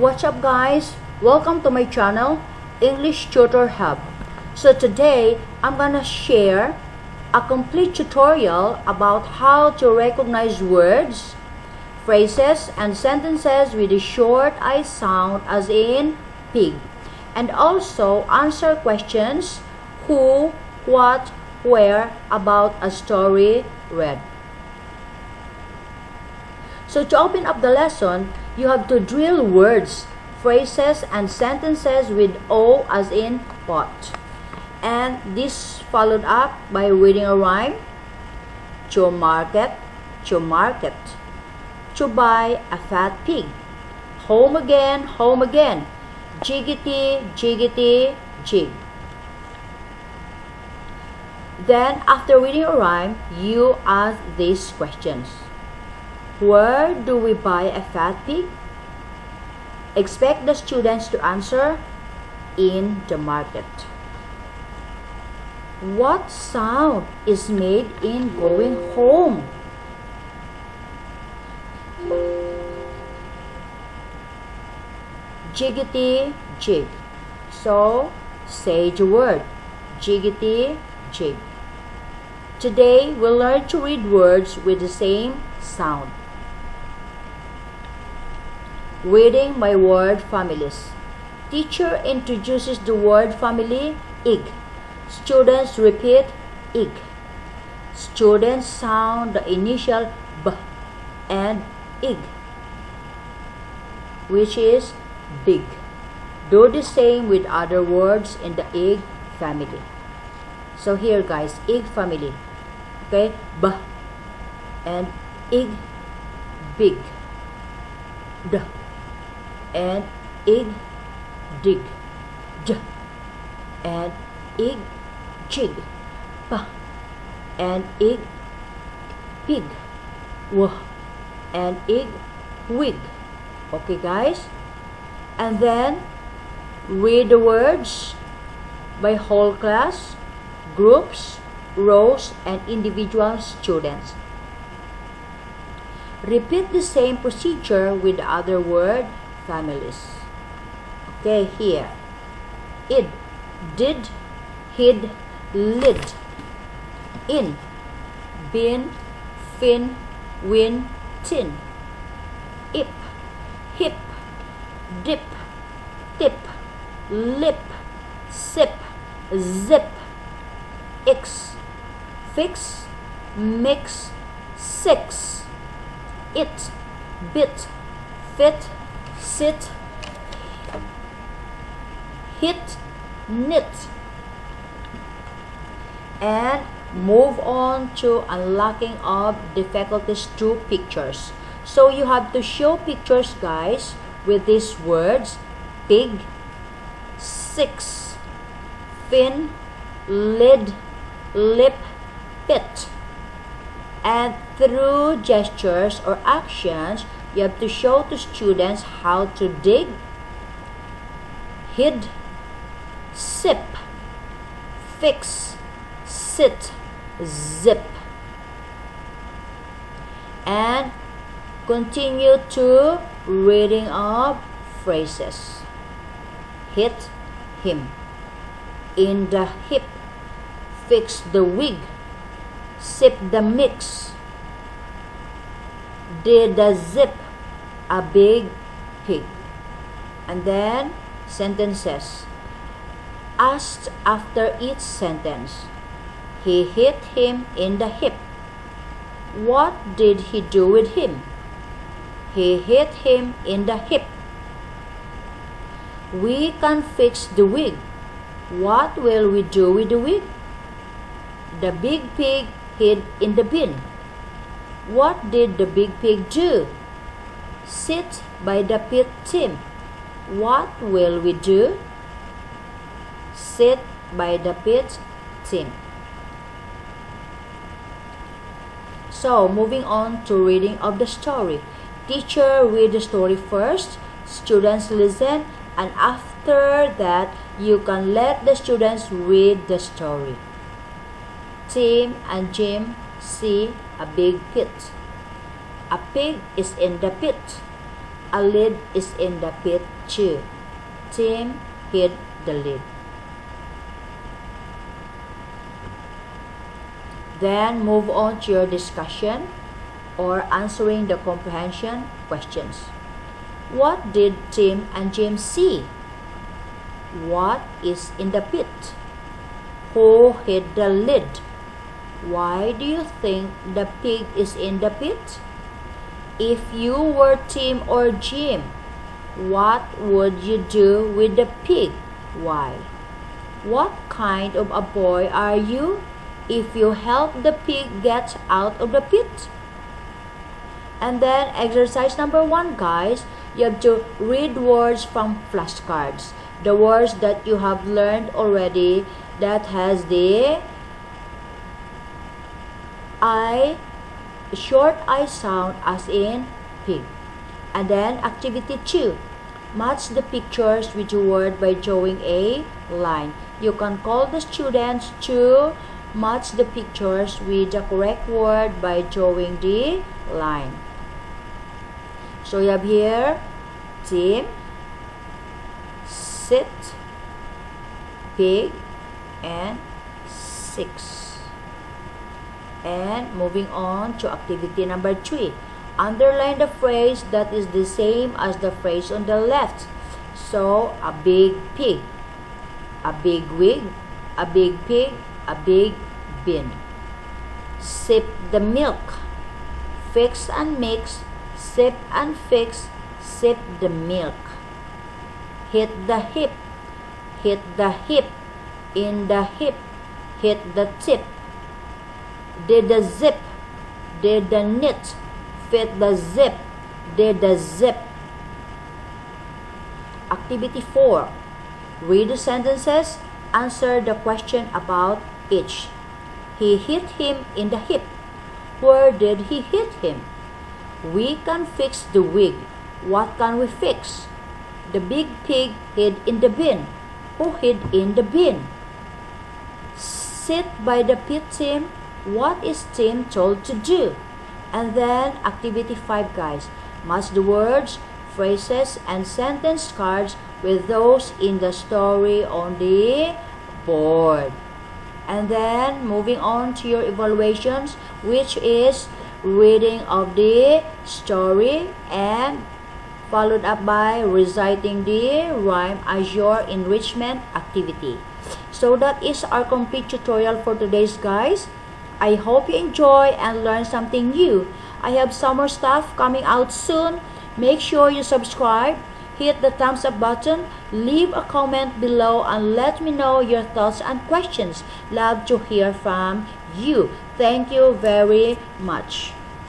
What's up guys? Welcome to my channel, English Tutor Hub. So today, I'm gonna share a complete tutorial about how to recognize words, phrases, and sentences with a short I sound as in pig. And also answer questions who, what, where about a story read. So to open up the lesson, you have to drill words, phrases, and sentences with O as in pot. And this followed up by reading a rhyme. To market, to market. To buy a fat pig. Home again, jiggity, jiggity, jig. Then after reading a rhyme, you ask these questions. Where do we buy a fat pig? Expect the students to answer, in the market. What sound is made in going home? Jiggity jig. So say the word jiggity jig. Today we'll learn to read words with the same sound. Reading my word families. Teacher introduces the word family, ig. Students repeat, ig. Students sound the initial b and ig, which is big. Do the same with other words in the ig family. So here guys, ig family. Okay, b and ig, big. D and ig, dig. J and ig, jig. P and ig, pig. W and ig, wig. Okay guys, and then read the words by whole class, groups, rows, and individual students. Repeat the same procedure with the other word families. Okay, here. Id, did, hid, lid. In, bin, fin, win, tin. Ip, hip, dip, tip, lip, sip, zip. X, fix, mix, six. It, bit, fit, sit, hit, knit. And move on to unlocking of difficulties to pictures. So you have to show pictures guys with these words: pig, six, fin, lid, lip, pit. And through gestures or actions, you have to show to students how to dig, hid, sip, fix, sit, zip. And continue to reading of phrases. Hit him, in the hip, fix the wig, sip the mix, did the zip, a big pig. And then sentences. Asked after each sentence. He hit him in the hip. What did he do with him? He hit him in the hip. We can fix the wig. What will we do with the wig? The big pig hid in the bin. What did the big pig do? Sit by the pit Tim. What will we do? Sit by the pit Tim. So moving on to reading of the story. Teacher read the story first, students listen, and after that you can let the students read the story. Tim and Jim see a big pit. A pig is in the pit. a lid is in the pit too. Tim hid the lid. Then move on to your discussion or answering the comprehension questions. What did Tim and James see? What is in the pit? Who hid the lid? Why do you think the pig is in the pit? If you were Tim or Jim, what would you do with the pig? Why? What kind of a boy are you if you help the pig get out of the pit? And then exercise number 1, guys, you have to read words from flashcards. The words that you have learned already that has the I, short I sound as in pig. And then activity 2, match the pictures with your word by drawing a line. You can call the students to match the pictures with the correct word by drawing the line. So you have here Tim, sit, pig, and 6. And moving on to activity number 3. Underline the phrase that is the same as the phrase on the left. So, a big pig, a big wig, a big pig, a big bin. Sip the milk, fix and mix, sip and fix, sip the milk. Hit the hip, in the hip, hit the tip. Did the zip, did the knit, fit the zip, did the zip. Activity 4. Read the sentences, answer the question about each. He hit him in the hip. Where did he hit him? We can fix the wig. What can we fix? The big pig hid in the bin. Who hid in the bin? Sit by the pit, Tim. What is Tim told to do? And then activity 5, guys. Match the words, phrases, and sentence cards with those in the story on the board. And then moving on to your evaluations, which is reading of the story and followed up by reciting the rhyme as your enrichment activity. So that is our complete tutorial for today's, guys. I hope you enjoy and learn something new. I have some more stuff coming out soon. Make sure you subscribe, hit the thumbs up button, leave a comment below, and let me know your thoughts and questions. Love to hear from you. Thank you very much.